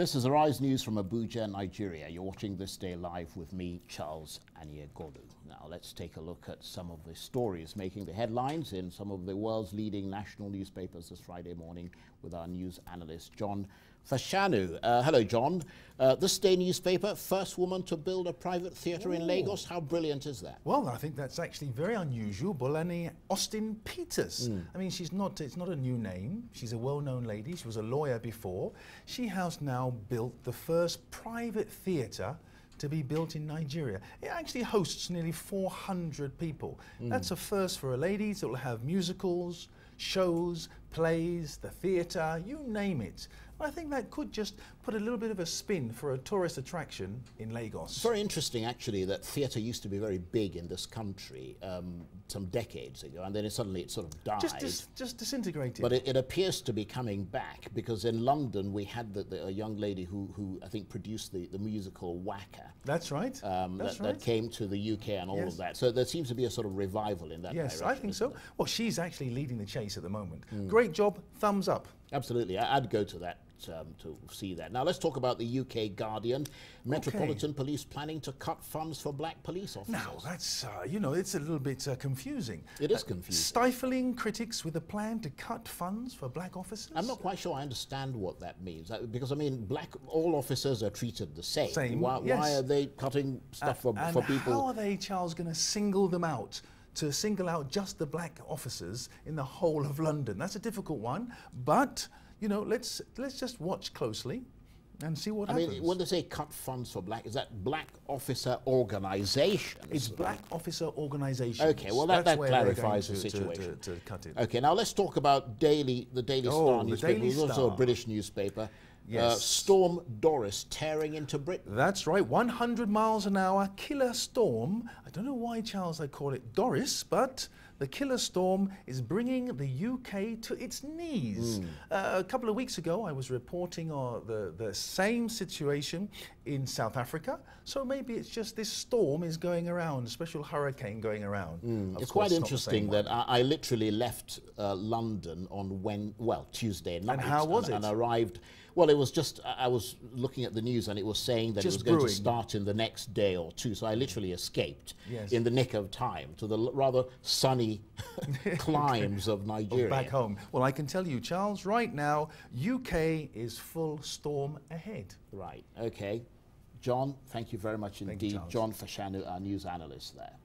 This is Arise News from Abuja, Nigeria. You're watching This Day live with me, Charles Aniegolu. Now let's take a look at some of the stories making the headlines in some of the world's leading national newspapers this Friday morning with our news analyst, John Fashanu. Hello, John. This Day newspaper, first woman to build a private theatre in Lagos. How brilliant is that? Well, I think that's actually very unusual. Bolani Austin Peters. I mean, it's not a new name. She's a well-known lady. She was a lawyer before. She has now built the first private theatre to be built in Nigeria. It actually hosts nearly 400 people. That's a first for a lady. So it'll have musicals, shows, plays, the theatre, you name it. I think that could just put a little bit of a spin for a tourist attraction in Lagos. It's very interesting, actually, that theatre used to be very big in this country some decades ago, and then suddenly it sort of died. Just disintegrated. But it appears to be coming back, because in London we had a young lady who I think produced the musical Waka. That's right. That came to the UK and all of that. So there seems to be a sort of revival in that direction. Yes, I think so. Well, she's actually leading the chase at the moment. Great job, thumbs up. Absolutely, I'd go to that to see that. Now let's talk about the UK Guardian. Metropolitan Police planning to cut funds for black police officers. Now that's, you know, it's a little bit confusing. It is confusing. Stifling critics with a plan to cut funds for black officers? I'm not quite sure I understand what that means. Because, I mean, all officers are treated the same. Why are they cutting stuff for people? How are they, Charles, going to single them out? To single out just the black officers in the whole of London? That's a difficult one, but you know, let's just watch closely and see what happens. I mean, when they say cut funds for black, is that black officer organisations? It's black officer organisations. Okay, well that clarifies the situation. To cut it. Okay, now let's talk about the Daily Star newspaper. It's also a British newspaper. Yes. Storm Doris tearing into Britain. That's right, 100 miles an hour, killer storm. I don't know why, Charles, they call it Doris, but the killer storm is bringing the UK to its knees. A couple of weeks ago, I was reporting on the same situation in South Africa. So maybe it's just this storm is going around, a special hurricane going around. It's quite interesting that I literally left London on Tuesday night. And how was it? And arrived. Well, it was just, I was looking at the news and it was saying that it was going to start in the next day or two. So I literally escaped in the nick of time to the rather sunny climes of Nigeria. Back home. Well, I can tell you, Charles, right now, UK is full storm ahead. Right, okay. John, thank you very much indeed. John Fashanu, our news analyst there.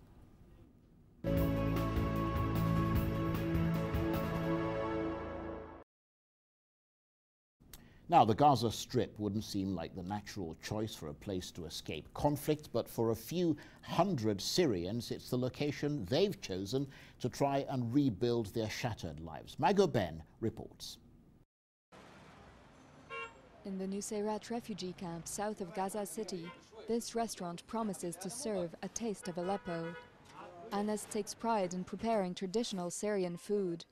Now, the Gaza Strip wouldn't seem like the natural choice for a place to escape conflict, but for a few hundred Syrians, it's the location they've chosen to try and rebuild their shattered lives. Mago Ben reports. In the Nusayrat refugee camp south of Gaza City, this restaurant promises to serve a taste of Aleppo. Anas takes pride in preparing traditional Syrian food.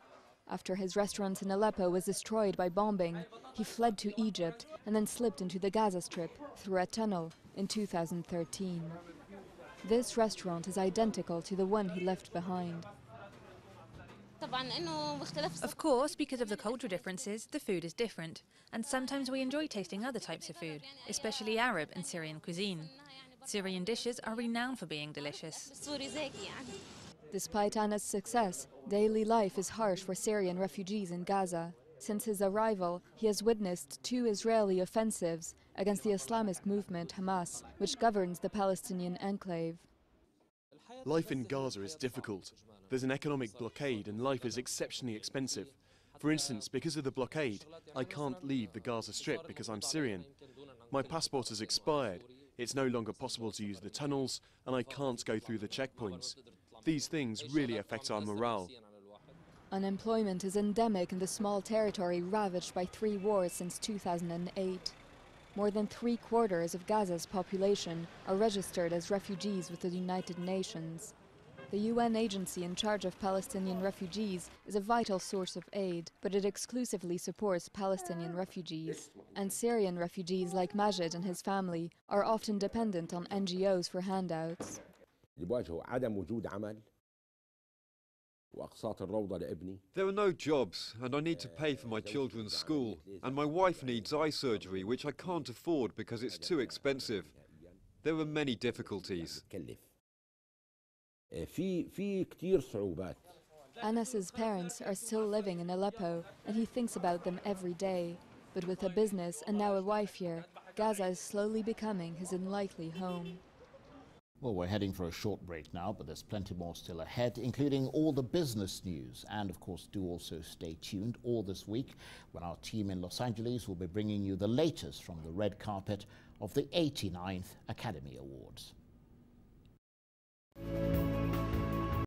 After his restaurant in Aleppo was destroyed by bombing, he fled to Egypt and then slipped into the Gaza Strip through a tunnel in 2013. This restaurant is identical to the one he left behind. Of course, because of the cultural differences, the food is different, and sometimes we enjoy tasting other types of food, especially Arab and Syrian cuisine. Syrian dishes are renowned for being delicious. Despite Anas' success, daily life is harsh for Syrian refugees in Gaza. Since his arrival, he has witnessed 2 Israeli offensives against the Islamist movement Hamas, which governs the Palestinian enclave. Life in Gaza is difficult. There's an economic blockade and life is exceptionally expensive. For instance, because of the blockade, I can't leave the Gaza Strip because I'm Syrian. My passport has expired, it's no longer possible to use the tunnels, and I can't go through the checkpoints. These things really affect our morale. Unemployment is endemic in the small territory ravaged by 3 wars since 2008. More than 3/4 of Gaza's population are registered as refugees with the United Nations. The UN agency in charge of Palestinian refugees is a vital source of aid, but it exclusively supports Palestinian refugees. And Syrian refugees like Majid and his family are often dependent on NGOs for handouts. There are no jobs, and I need to pay for my children's school, and my wife needs eye surgery, which I can't afford because it's too expensive. There are many difficulties. Anas's parents are still living in Aleppo, and he thinks about them every day. But with a business and now a wife here, Gaza is slowly becoming his unlikely home. Well, we're heading for a short break now, but there's plenty more still ahead, including all the business news. And, of course, do also stay tuned all this week when our team in Los Angeles will be bringing you the latest from the red carpet of the 89th Academy Awards.